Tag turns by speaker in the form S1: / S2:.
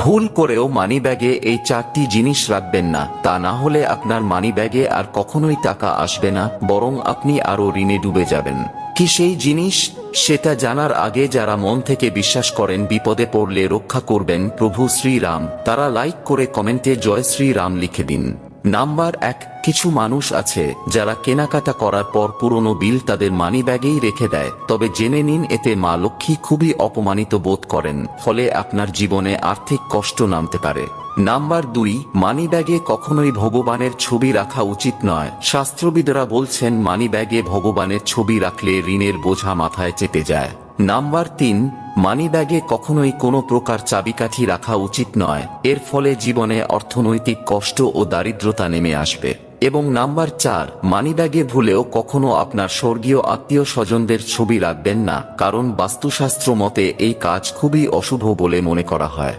S1: ভুল করেও মানিব্যাগে এই 4টি জিনিস রাখবেন না, তা না হলে আপনার মানিব্যাগে আর কখনোই টাকা আসবে না, বরং আপনি আরো ঋণে ডুবে যাবেন। কি সেই জিনিস, সেটা জানার আগে যারা মন থেকে বিশ্বাস করেন বিপদে পড়লে রক্ষা করবেন প্রভু শ্রীরাম, তারা লাইক করে কমেন্টে জয় শ্রীরাম লিখে দিন। নাম্বার 1, কিছু মানুষ আছে যারা কেনাকাটা করার পর পুরনো বিল তাদের মানিব্যাগেই রেখে দেয়, তবে জেনে নিন এতে মা লক্ষ্মী খুবই অপমানিত বোধ করেন, ফলে আপনার জীবনে আর্থিক কষ্ট নামতে পারে। নাম্বার 2, মানিব্যাগে কখনোই ভগবানের ছবি রাখা উচিত নয়। শাস্ত্রবিদরা বলছেন মানিব্যাগে ভগবানের ছবি রাখলে ঋণের বোঝা মাথায় চেপে যায়। নাম্বার 3, মানিব্যাগে কখনোই কোনো প্রকার চাবিকাঠি রাখা উচিত নয়, এর ফলে জীবনে অর্থনৈতিক কষ্ট ও দারিদ্রতা নেমে আসবে। এবং নাম্বার 4, মানিব্যাগে ভুলেও কখনো আপনার স্বর্গীয় আত্মীয় স্বজনদের ছবি রাখবেন না, কারণ বাস্তুশাস্ত্র মতে এই কাজ খুবই অশুভ বলে মনে করা হয়।